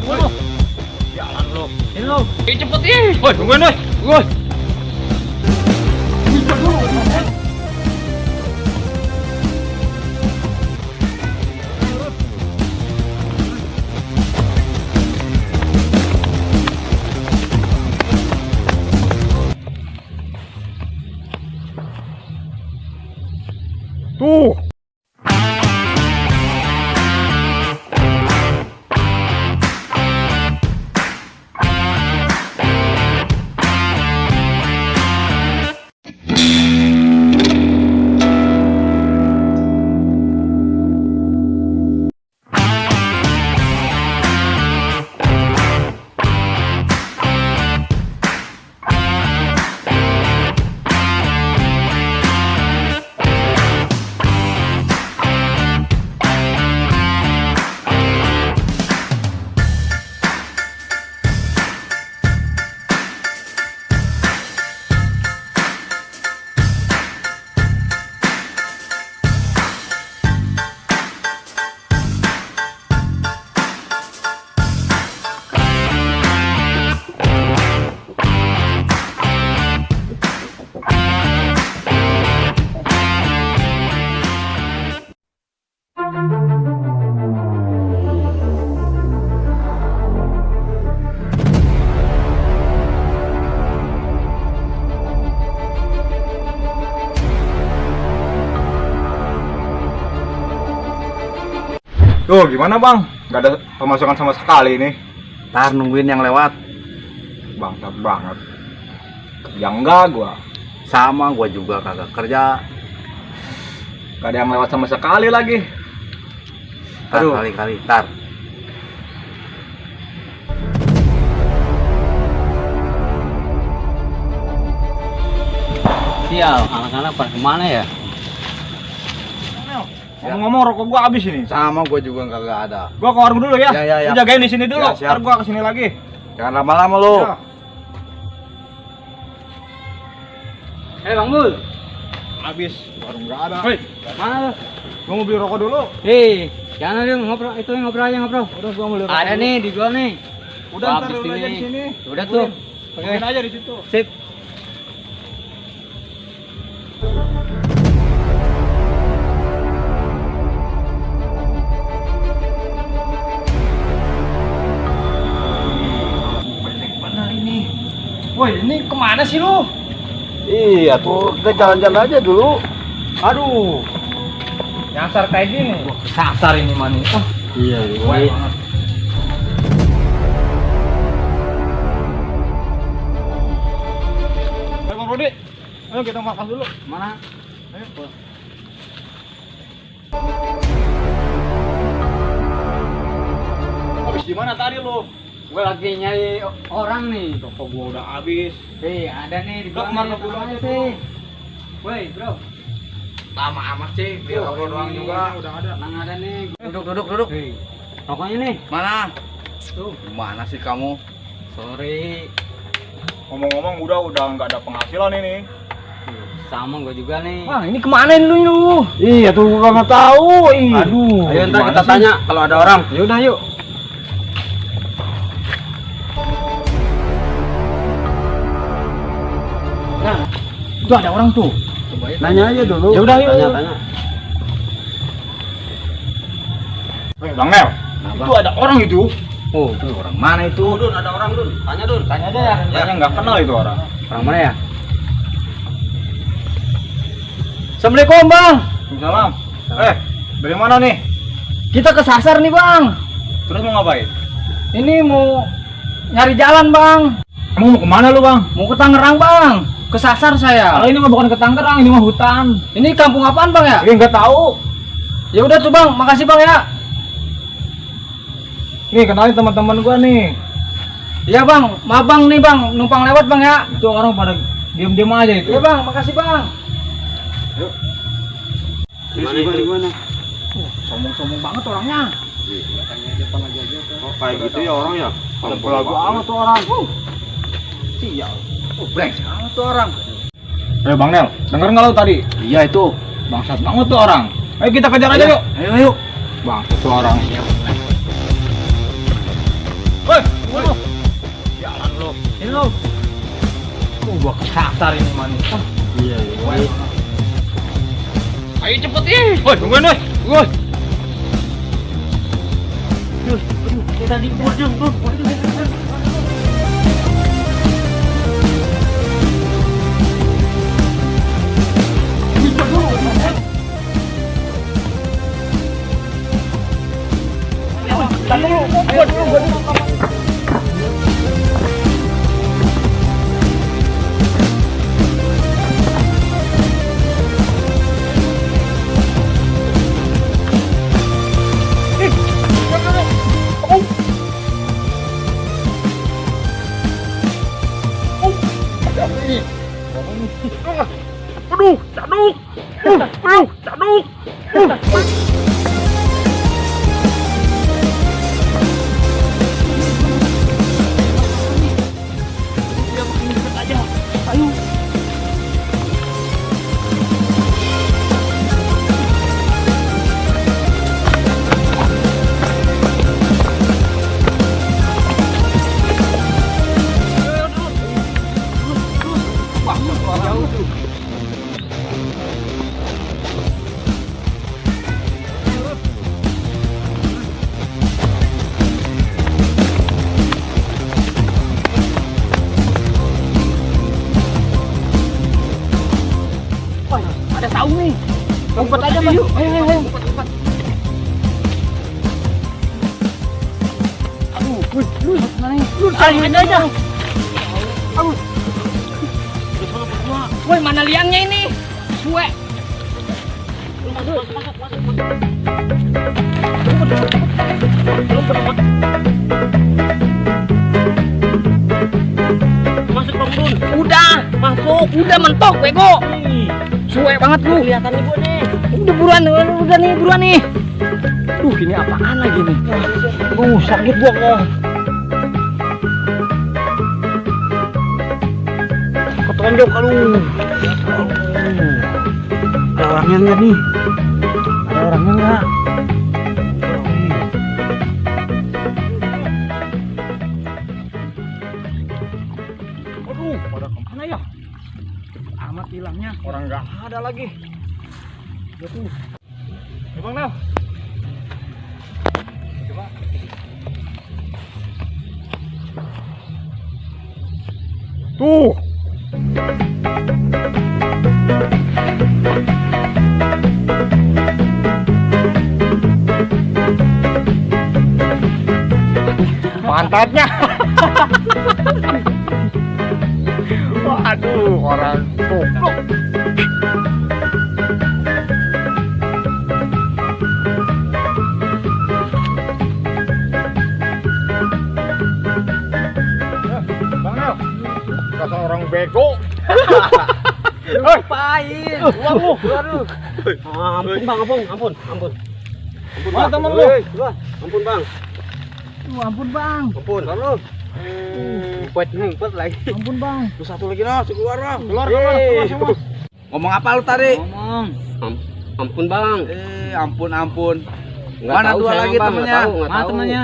Waduh. Jalan lo. Ini lo. Cepet ya. Woi, tungguin woi. Woi. Tuh. Tuh gimana bang? Gak ada pemasukan sama sekali nih. Ntar nungguin yang lewat. Bangsat banget. Yang enggak gua. Sama gua juga kagak kerja. Gak ada yang lewat sama sekali lagi. Tar Aduh. kali-kali tar. Sial, anak-anak pada kemana ya? Ngomong-ngomong rokok gua habis ini. Sama gua juga kagak ada. Gua ke warung dulu ya. Ya. Lu jagain di sini dulu. Ya, siap. Ntar gua kesini lagi. Jangan lama-lama lu. Ya. Bang Bul, Habis warung nggak ada. hei, mana lu? Gua mau beli rokok dulu. Hei, jangan dong ngobrol, itu yang ngobrol aja ngobrol. Udah gua mau beli rokok. Ada dulu. nih di gua nih. Udah ntar Habis dulu aja ini. di sini. Udah tuh. Oke. Mungkin aja di situ. Sip. Banyak benar ini. Woi, ini kemana sih lu? Iya tuh, kita jalan-jalan aja dulu. Aduh. Nyasar kayak gini. Sasar ini mani. Oh, Iya, baik banget. Ayo Bang Rudi. Ayo kita makan dulu. Mana? Ayo. Habis di mana tadi lu? Gua lagi nyari orang nih. Rokok gua udah habis. Hei, ada nih di Udah, gua. kemarin nih, lu pulang namanya aja, sih. Woi, bro. Lama amat sih, biar rokok doang juga. Udah ada. Nang ada nih. Duduk. Hei, rokoknya nih. Mana? Tuh. Gimana sih kamu? Sorry. Ngomong-ngomong udah nggak ada penghasilan ini. Sama gua juga nih. Wah, ini kemana lu? Iya tuh gua nggak tahu. Aduh. Ayo ntar gimana kita sih? tanya kalau ada orang. Yaudah yuk. Nah, itu ada orang tuh. Nanya aja dulu. Ya udah, yuk. Tanya. Bang Nel, itu ada orang itu. Oh, tuh orang mana itu? Dun, ada orang Dun. Tanya Dun. Tanya aja ya. Kayaknya nggak kenal itu orang. Orang mana ya? Assalamualaikum bang. Salam. Dari mana nih? Kita kesasar nih bang. Terus mau ngapain? Ini mau nyari jalan bang. Kamu mau kemana lu bang? Mau ke Tangerang bang. Kesasar saya. Kalau ini mah bukan ke Tangerang, ini mah hutan. Ini kampung apaan bang ya? Ini nggak tahu. Ya udah tuh bang, makasih bang ya. Nih kenalin teman-teman gua nih. Iya bang, maaf bang nih bang, numpang lewat bang ya. Itu orang pada diam-diam aja itu. Iya bang, makasih bang. Gimana? Sombong-sombong banget orangnya. Oh, kayak gitu ya orang ya? Ada belagu amat tuh orang. Sial. Brengsek amat tuh orang. Bang Nel, denger nggak lo tadi? Iya itu. Bangsat banget tuh orang. Ayo kita kejar aja yuk. Ayo. Bangsat tuh orang. lu. Gua kesasar ini manis. Iya. Ayo cepet ih. Woi, tungguin woi. Woi. Kita di pojok tuh. Ada tahu nih. Ngumpet aja bang. Ayo. Ngumpet. Aduh, mana nih? Alihin aja. Aduh. Woi, mana liangnya ini? Suwe. Masuk Bang Dun. Udah, masuk. Udah mentok, bego. Suwe banget lu. Kelihatan nih gua nih. Udah buruan nih. Duh, ini apaan lagi nih? Sakit gua kok. Ketonjok kalau. Ada orangnya enggak nih? Ada orangnya enggak? Aduh, pada kemana ya? Amat hilangnya. Orang nggak ada lagi. Tuh. Ya Bang Nel. Coba. Tuh. Pantatnya. Waduh, orang goblok. Bang Nel, dasar orang bego. Ngapain? Uang lu. Aduh. Ampun Bang, ampun. Ampun Mana Bang. temen lu? Ampun Bang. Ampun bang. Ampun. Lalu. Ngumpet lagi. Ampun bang. Lu satu lagi noh, keluar Bang. Keluar semua. Ngomong apa lu tadi? Ngomong. Ampun Bang. Ampun. Nggak Mana tahu dua saya, lagi Bang, temennya? nggak tahu, nggak Mana tahu. temannya?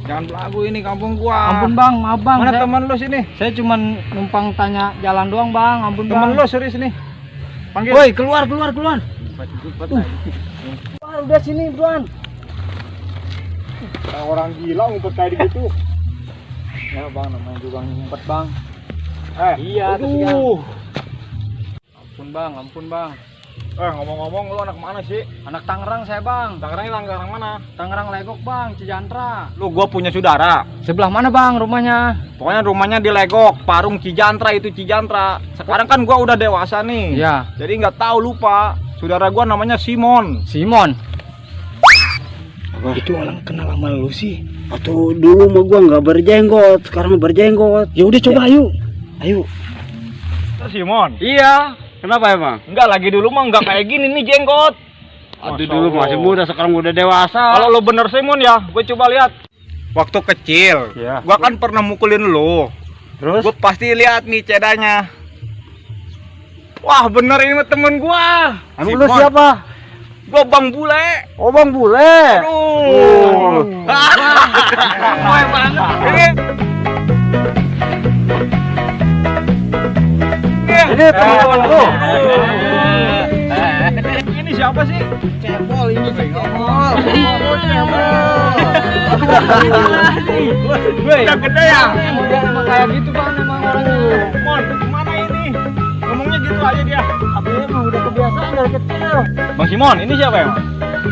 Jangan belagu ini kampung gua. Ampun bang, maaf bang. Mana Saya- teman lu sini? Saya cuman numpang tanya jalan doang bang. Ampun bang. Temen lu serius sini. Panggil. Woi, keluar. Keluar, udah sini, Bang. Kayak orang gila ngumpet kayak gitu. Ya bang, namanya juga ngumpet bang. Iya, Aduh. Ampun bang. Ngomong-ngomong lu anak mana sih? Anak Tangerang saya bang. Tangerang mana? Tangerang Legok bang, Cijantra. Lu gua punya saudara. Sebelah mana bang rumahnya? Pokoknya rumahnya di Legok, Parung Cijantra itu Cijantra. Sekarang kan gua udah dewasa nih. Iya. Jadi nggak tahu lupa. Saudara gua namanya Simon. Simon. Itu orang kenal sama lu sih? Atau dulu mah gua nggak berjenggot, sekarang berjenggot. Ya udah coba ayo. Simon. Iya. Kenapa emang? Enggak, lagi dulu mah enggak kayak gini nih jenggot. Aduh Masya dulu Allah. masih muda, sekarang udah dewasa. Kalau lo bener Simon ya, gue coba lihat. Waktu kecil, Iya. gua kan pernah mukulin lo. Terus? Gue pasti lihat nih cedanya. Wah bener ini mah temen gua. Emang lu siapa? Gua Bang Bule. Oh Bang Bule. Aduh. Wah banget. Ini Ini teman-temanku. Ini siapa sih? Cebol ini cebol. Udah gede ya? Emang kayak gitu bang, emang orangnya. Mon, gimana ini? Ngomongnya gitu aja dia. Tapi emang udah kebiasaan dari kecil. Bang Simon, ini siapa ya?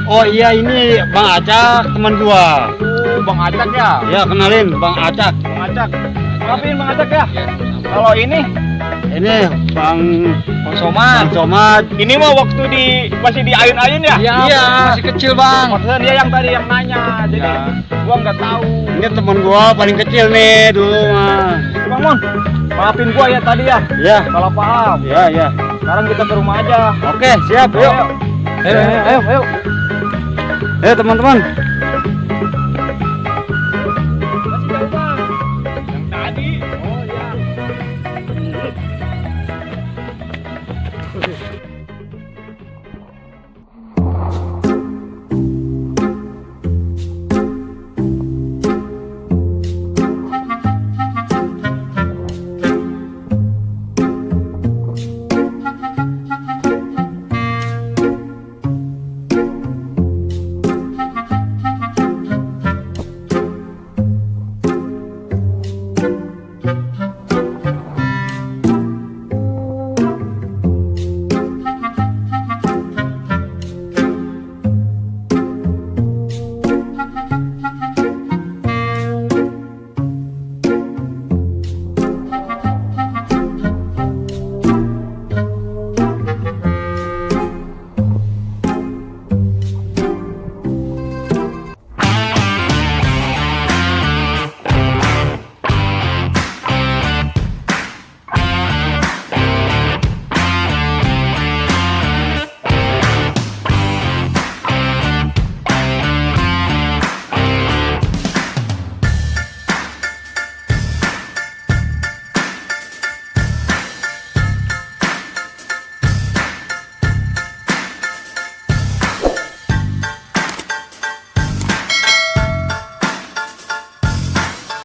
Oh iya, ini Bang Acak, teman gua. Oh, Bang Acak ya? Ya, kenalin Bang Acak. Bang Acak. Ngapain Bang Acak ya? Kalau ini Ini Bang Somad. Somad. Ini mah waktu masih di ayun-ayun ya? Iya, masih kecil bang. Maksudnya dia yang tadi yang nanya, jadi gua nggak tahu. Ini teman gua paling kecil nih dulu mah. Bang Mon, maafin gua ya tadi ya. Ya, Salah paham. ya, ya. Sekarang kita ke rumah aja. Oke, siap, yuk. Ayo, ayo. Ayo teman-teman.